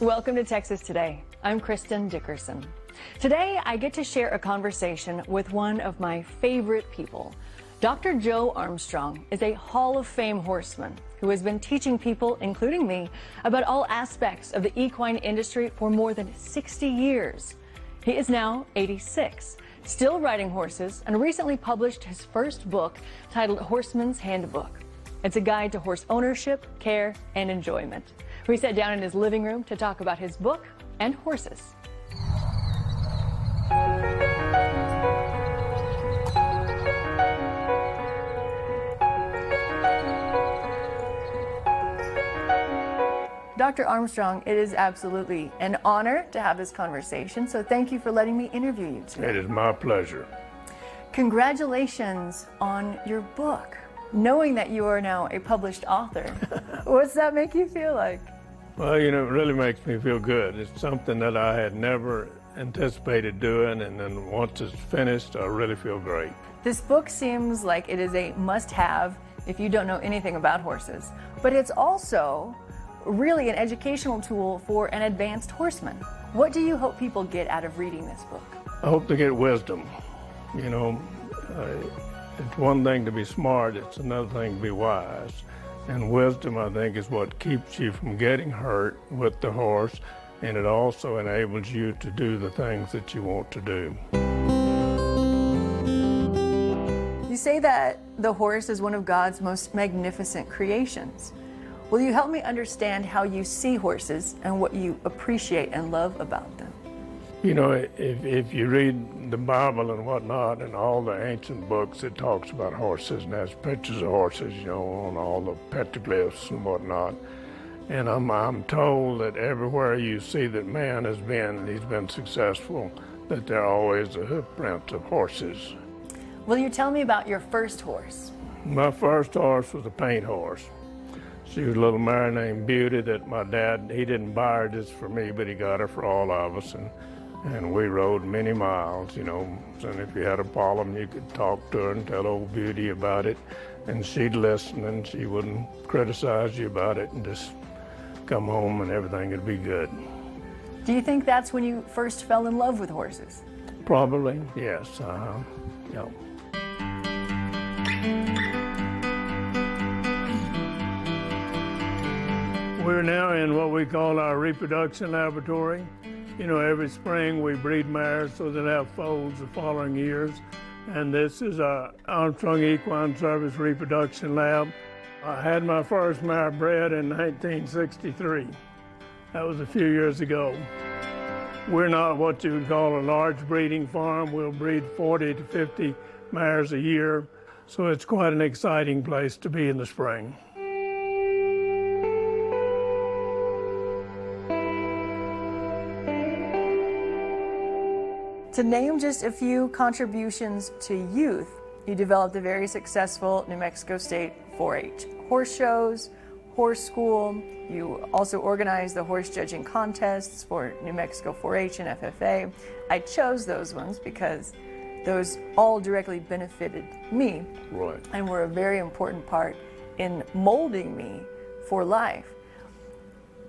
Welcome to Texas Today. I'm Kristen Dickerson. Today, I get to share a conversation with one of my favorite people. Dr. Joe Armstrong is a Hall of Fame horseman who has been teaching people, including me, about all aspects of the equine industry for more than 60 years. He is now 86, still riding horses, and recently published his first book titled Horseman's Handbook. It's a guide to horse ownership, care, and enjoyment. We sat down in his living room to talk about his book and horses. Dr. Armstrong, it is absolutely an honor to have this conversation, so thank you for letting me interview you today. It is my pleasure. Congratulations on your book. Knowing that you are now a published author, what's that make you feel like? Well, it really makes me feel good. It's something that I had never anticipated doing, and then once it's finished, I really feel great. This book seems like it is a must-have if you don't know anything about horses, but it's also really an educational tool for an advanced horseman. What do you hope people get out of reading this book? I hope to get wisdom. It's one thing to be smart, it's another thing to be wise. And wisdom, I think, is what keeps you from getting hurt with the horse, and it also enables you to do the things that you want to do. You say that the horse is one of God's most magnificent creations. Will you help me understand how you see horses and what you appreciate and love about them? If you read the Bible and whatnot and all the ancient books, it talks about horses and has pictures of horses, on all the petroglyphs and whatnot. And I'm told that everywhere you see that man has been, and he's been successful, that there are always the hoof prints of horses. Will you tell me about your first horse? My first horse was a paint horse. She was a little mare named Beauty that my dad, he didn't buy her just for me, but he got her for all of us. And we rode many miles, and if you had a problem, you could talk to her and tell old Beauty about it, and she'd listen, and she wouldn't criticize you about it, and just come home and everything would be good. Do you think that's when you first fell in love with horses? Probably, yes. Yeah. We're now in what we call our reproduction laboratory. Every spring we breed mares so they'll have foals the following years. And this is our Armstrong Equine Service Reproduction Lab. I had my first mare bred in 1963. That was a few years ago. We're not what you would call a large breeding farm. We'll breed 40 to 50 mares a year. So it's quite an exciting place to be in the spring. To name just a few contributions to youth, you developed a very successful New Mexico State 4-H horse shows, horse school. You also organized the horse judging contests for New Mexico 4-H and FFA. I chose those ones because those all directly benefited me. Right. And were a very important part in molding me for life.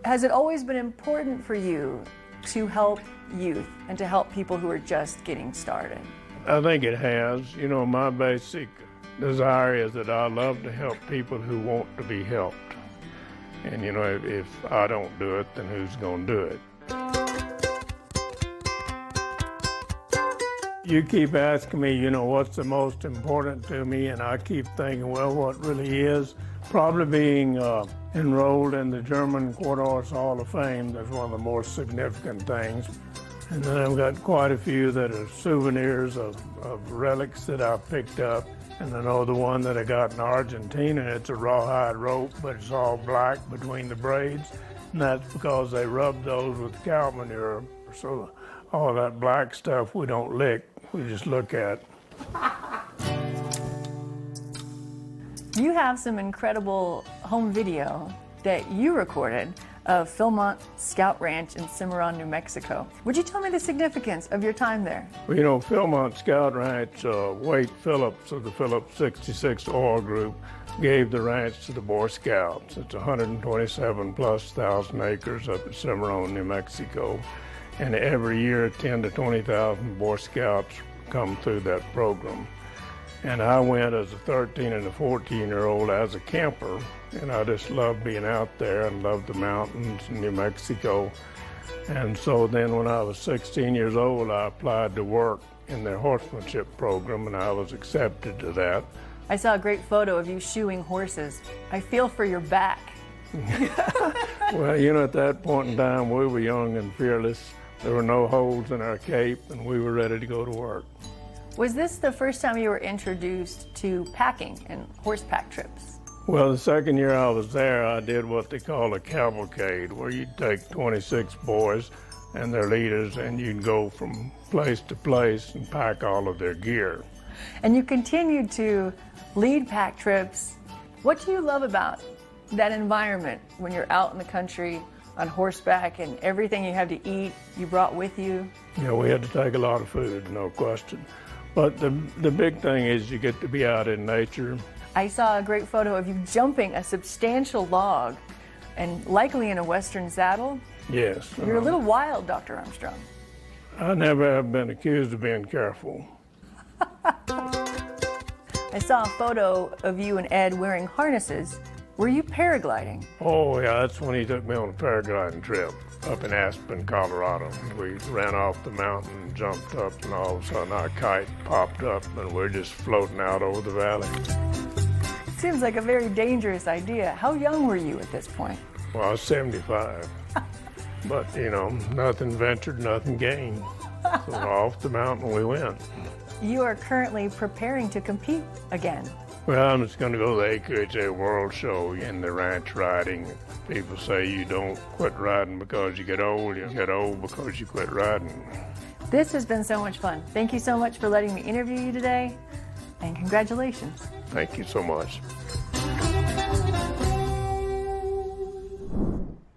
Has it always been important for you to help youth and to help people who are just getting started? I think it has. My basic desire is that I love to help people who want to be helped. And if I don't do it, then who's going to do it? You keep asking me, what's the most important to me, and I keep thinking, well, what really is? Probably being enrolled in the German Quarter Horse Hall of Fame. That's one of the more significant things. And then I've got quite a few that are souvenirs of relics that I've picked up. And I know the one that I got in Argentina, it's a rawhide rope, but it's all black between the braids. And that's because they rub those with cow manure. So all that black stuff we don't lick, we just look at. You have some incredible home video that you recorded of Philmont Scout Ranch in Cimarron, New Mexico. Would you tell me the significance of your time there? Well, you know, Philmont Scout Ranch, Wade Phillips of the Phillips 66 Oil Group gave the ranch to the Boy Scouts. It's 127,000+ acres up in Cimarron, New Mexico. And every year, 10 to 20,000 Boy Scouts come through that program. And I went as a 13 and a 14-year-old as a camper, and I just loved being out there and loved the mountains in New Mexico. And so then when I was 16 years old, I applied to work in their horsemanship program, and I was accepted to that. I saw a great photo of you shoeing horses. I feel for your back. Well, you know, at that point in time, we were young and fearless. There were no holes in our cape, and we were ready to go to work. Was this the first time you were introduced to packing and horseback trips? Well, the second year I was there, I did what they call a cavalcade, where you'd take 26 boys and their leaders, and you'd go from place to place and pack all of their gear. And you continued to lead pack trips. What do you love about that environment when you're out in the country on horseback and everything you have to eat you brought with you? Yeah, we had to take a lot of food, no question. But the big thing is you get to be out in nature. I saw a great photo of you jumping a substantial log, and likely in a Western saddle. Yes. You're a little wild, Dr. Armstrong. I never have been accused of being careful. I saw a photo of you and Ed wearing harnesses. Were you paragliding? Oh, yeah, that's when he took me on a paragliding trip up in Aspen, Colorado. We ran off the mountain and jumped up, and all of a sudden our kite popped up, and we're just floating out over the valley. Seems like a very dangerous idea. How young were you at this point? Well, I was 75. But, you know, nothing ventured, nothing gained. So off the mountain we went. You are currently preparing to compete again. Well, I'm just going to go to the AQHA World Show in the ranch riding. People say you don't quit riding because you get old. You get old because you quit riding. This has been so much fun. Thank you so much for letting me interview you today, and congratulations. Thank you so much.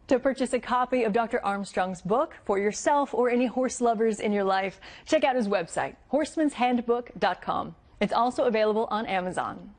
To purchase a copy of Dr. Armstrong's book for yourself or any horse lovers in your life, check out his website, horsemanshandbook.com. It's also available on Amazon.